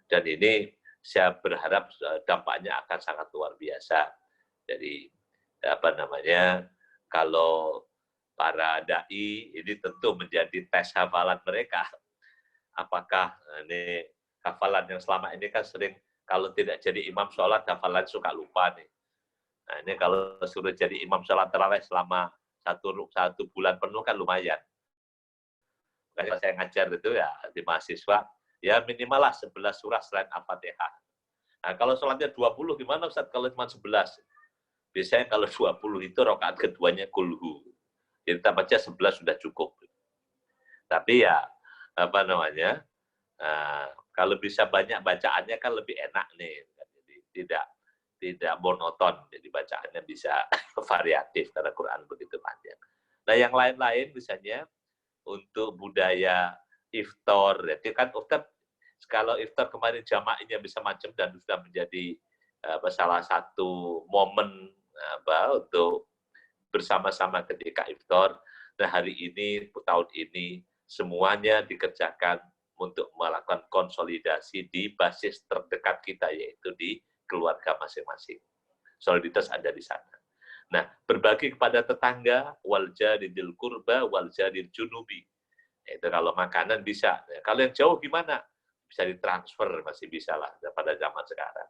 Dan ini saya berharap dampaknya akan sangat luar biasa. Jadi kalau para dai ini tentu menjadi tes hafalan mereka. Apakah ini hafalan yang selama ini kan sering kalau tidak jadi imam sholat hafalan suka lupa nih. Nah ini kalau suruh jadi imam sholat tarawih selama satu bulan penuh kan lumayan. Kalau saya ngajar itu ya di mahasiswa ya minimal lah 11 surah selain Al-Fatihah. Nah kalau sholatnya 20 gimana Ustaz kalau cuma 11? Biasanya kalau 20 itu rakaat keduanya kulhu. Jadi kita baca 11 sudah cukup. Tapi ya, kalau bisa banyak bacaannya kan lebih enak nih. Jadi tidak monoton, jadi bacaannya bisa variatif karena Quran begitu panjang. Nah, yang lain-lain misalnya untuk budaya iftar, jadi kan kalau iftar kemarin jamaahnya bisa macam dan sudah menjadi salah satu momen untuk bersama-sama ketika iftar. Nah, hari ini, tahun ini, semuanya dikerjakan untuk melakukan konsolidasi di basis terdekat kita, yaitu di keluarga masing-masing. Soliditas ada di sana. Nah, berbagi kepada tetangga, wal jaridil kurba, wal jarid junubi. Itu kalau makanan bisa. Kalau yang jauh gimana? Bisa ditransfer, masih bisa lah pada zaman sekarang.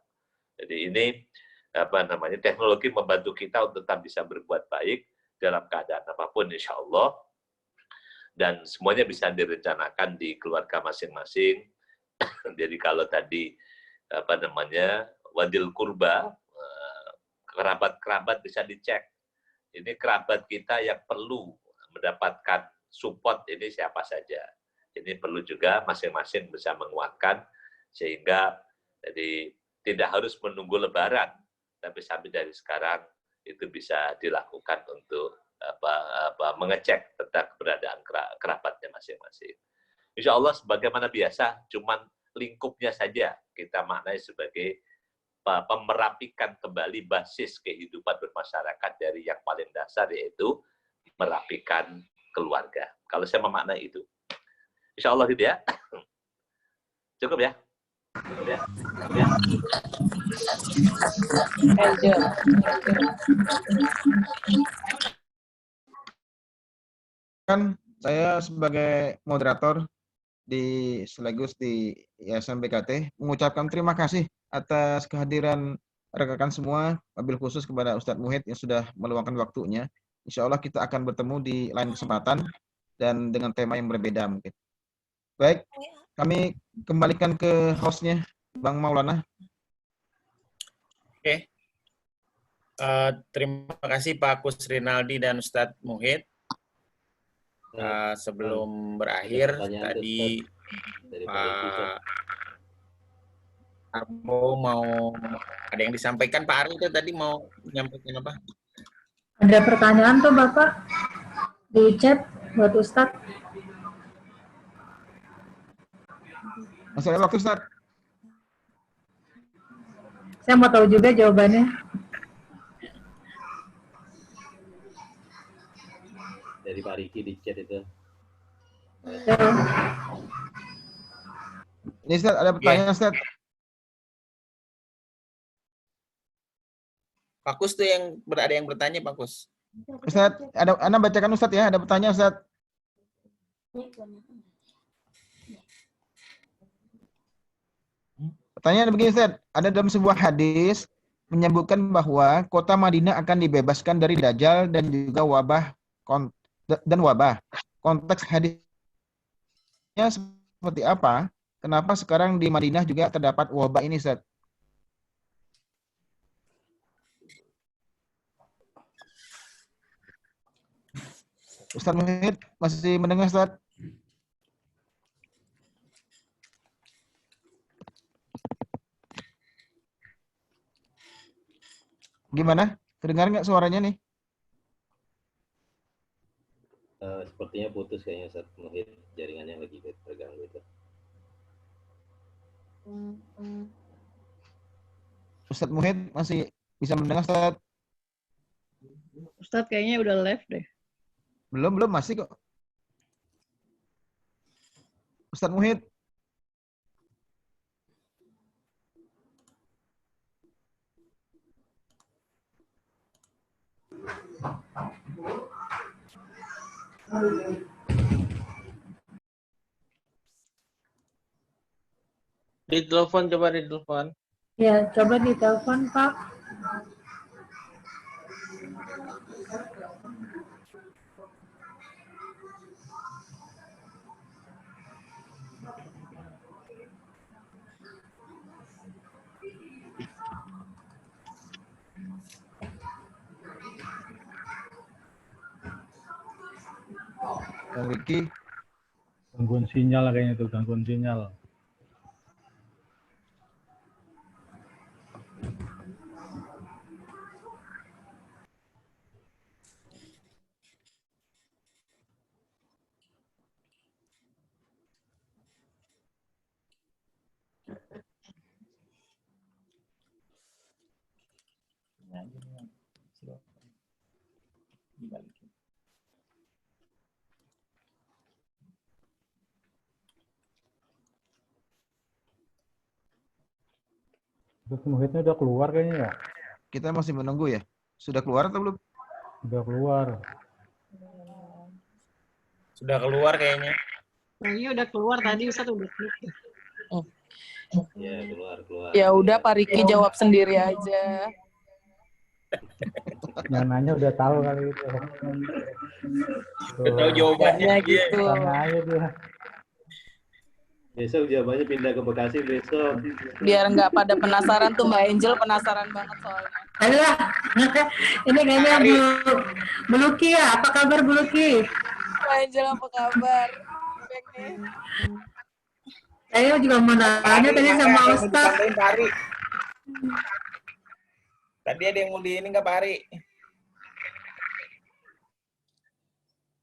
Jadi ini teknologi membantu kita untuk tetap bisa berbuat baik dalam keadaan apapun, insya Allah. Dan semuanya bisa direncanakan di keluarga masing-masing. Jadi kalau tadi wadil kurba, kerabat-kerabat bisa dicek. Ini kerabat kita yang perlu mendapatkan support ini siapa saja. Ini perlu juga masing-masing bisa menguatkan sehingga jadi tidak harus menunggu Lebaran, tapi sampai dari sekarang itu bisa dilakukan untuk mengecek tentang keberadaan kerabatnya masing-masing. Insya Allah sebagaimana biasa, cuman lingkupnya saja kita maknai sebagai merapikan kembali basis kehidupan bermasyarakat dari yang paling dasar, yaitu merapikan keluarga. Kalau saya memaknai itu. Insya Allah gitu ya. Cukup ya? Cukup ya? Kan saya sebagai moderator sekaligus di Yayasan BKT mengucapkan terima kasih atas kehadiran rekan-rekan semua, wabil khusus kepada Ustadz Muhid yang sudah meluangkan waktunya. Insya Allah kita akan bertemu di lain kesempatan dan dengan tema yang berbeda mungkin. Baik, kami kembalikan ke hostnya, Bang Maulana. Oke. Terima kasih Pak Kus Rinaldi dan Ustadz Muhid. Sebelum berakhir, tadi Pak Arbo mau ada yang disampaikan. Pak Arbo itu tadi mau menyampaikan apa? Ada pertanyaan tuh Bapak di chat buat Ustadz. Masih ada waktu, Ustadz? Saya mau tahu juga jawabannya. Dari Pak Riki di chat itu. Ya. Ini Ustadz, ada pertanyaan Ustadz. Pak Kus tuh ada yang bertanya, Pak Kus. Ustadz, Anda bacakan Ustadz ya, ada pertanyaan Ustadz. Pertanyaan begini Ustadz, ada dalam sebuah hadis menyebutkan bahwa kota Madinah akan dibebaskan dari Dajjal dan juga wabah. Konteks hadisnya seperti apa? Kenapa sekarang di Madinah juga terdapat wabah ini Ustadz? Ustadz Muhid masih mendengar Ustadz? Gimana? Kedengar nggak suaranya nih? Sepertinya putus kayaknya Ustadz Muhid, jaringannya lagi terganggu itu. Ustadz Muhid masih bisa mendengar Ustadz? Ustadz kayaknya udah live deh. Belum masih kok. Ustadz Muhid. Ditelepon, coba ditelepon. Ya, coba ditelepon Pak. Bang Riki. Gangguan sinyal kayaknya itu, gangguan sinyal. Terus muhidnya udah keluar kayaknya ya? Kita masih menunggu ya. Sudah keluar atau belum? Udah keluar. Sudah keluar kayaknya. Iya udah keluar tadi Ustaz udah klik. Ya, keluar. Ya udah Pak Riki jawab sendiri aja. Yang nanya udah tahu kali itu. Udah tahu jawabannya gitu. Tanya aja dia. Besok jawabannya pindah ke Bekasi besok. Biar nggak pada penasaran tuh Mbak Angel, penasaran banget soalnya. Alah, ini kayaknya Bu Luki ya. Apa kabar Bu Luki? Mbak Angel apa kabar? Saya juga mau nanya tadi sama Ustaz. Tadi ada yang mau di ini nggak Pak Ari?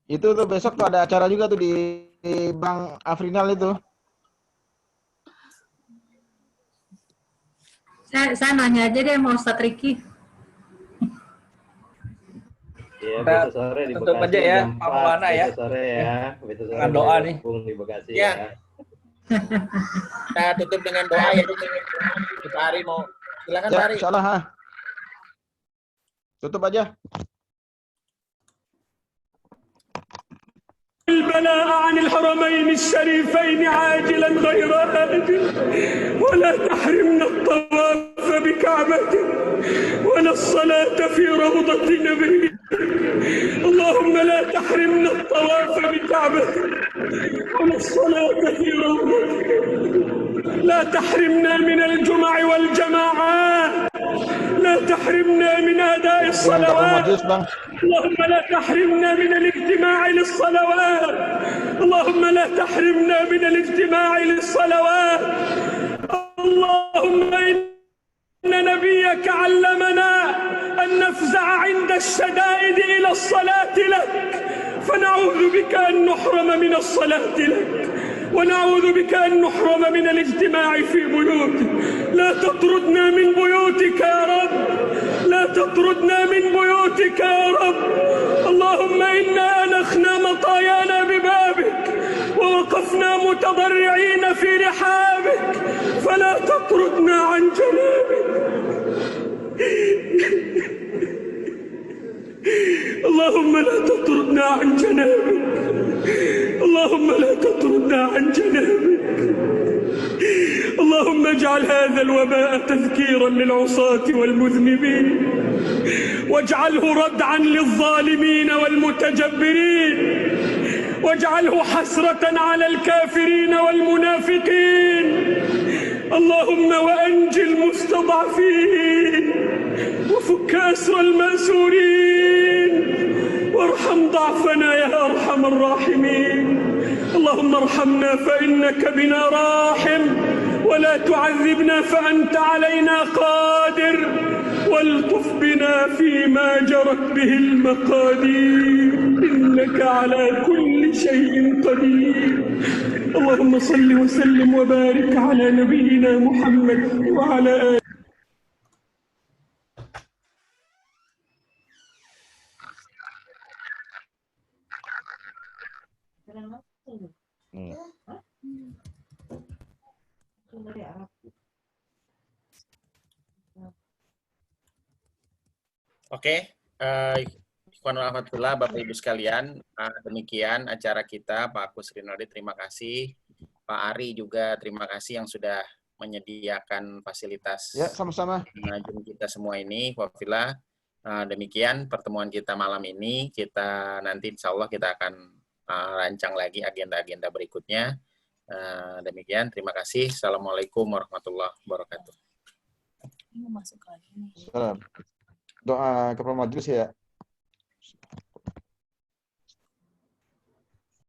Itu tuh besok tuh ada acara juga tuh di Bang Afrinal itu. Saya nanya aja deh sama Ustaz Riki. Ya, besok sore di tutup Bekasi. aja ya, jam Pak 4, Maulana ya. Besok sore ya. Besok sore Dengan doa nih. Di Bekasi Ya. ya. Nah, tutup dengan doa ya. Pak Ari mau. Silakan Pak Ya, Ari. insyaallah ha. Tutup aja. البلاء عن الحرمين الشريفين عاجلا غير آجل ولا تحرمنا الطواف بكعبتك ولا الصلاة في روضة نبيك اللهم لا تحرمنا الطواف بكعبتك ولا الصلاة في روضتك لا تحرمنا من الجمع والجماعات لا تحرمنا من أداء الصلوات اللهم لا تحرمنا من الاجتماع للصلوات اللهم لا تحرمنا من الاجتماع للصلوات اللهم إن نبيك علمنا أن نفزع عند الشدائد إلى الصلاة لك فنعوذ بك أن نحرم من الصلاة لك ونعوذ بك أن نحرم من الاجتماع في بيوتك لا تطردنا من بيوتك يا رب لا تطردنا من بيوتك يا رب اللهم إنا أنخنا مطايانا ببابك ووقفنا متضرعين في رحابك فلا تطردنا عن جنابك اللهم لا تطردنا عن جنابك اللهم لا تطردنا عن جنابك اللهم اجعل هذا الوباء تذكيرا للعصاة والمذنبين واجعله ردعا للظالمين والمتجبرين واجعله حسرة على الكافرين والمنافقين اللهم وأنج المستضعفين وفك أسر المأسورين وارحم ضعفنا يا أرحم الراحمين اللهم ارحمنا فإنك بنا راحم ولا تعذبنا فأنت علينا قادر والطف بنا فيما جرت به المقادير إنك على كل شيء قدير اللهم صل وسلم وبارك على نبينا محمد وعلى آله Oke, Alhamdulillah Bapak Ibu sekalian, demikian acara kita. Pak Agus Rinaldi terima kasih, Pak Ari juga terima kasih yang sudah menyediakan fasilitas Ya, sama-sama. pengajian kita semua ini. Wafillah, demikian pertemuan kita malam ini. Kita nanti insya Allah kita akan rancang lagi agenda-agenda berikutnya. Demikian, terima kasih. Assalamualaikum warahmatullahi wabarakatuh. Ini masuk lagi nih. Salam. Doa kepada majelis ya.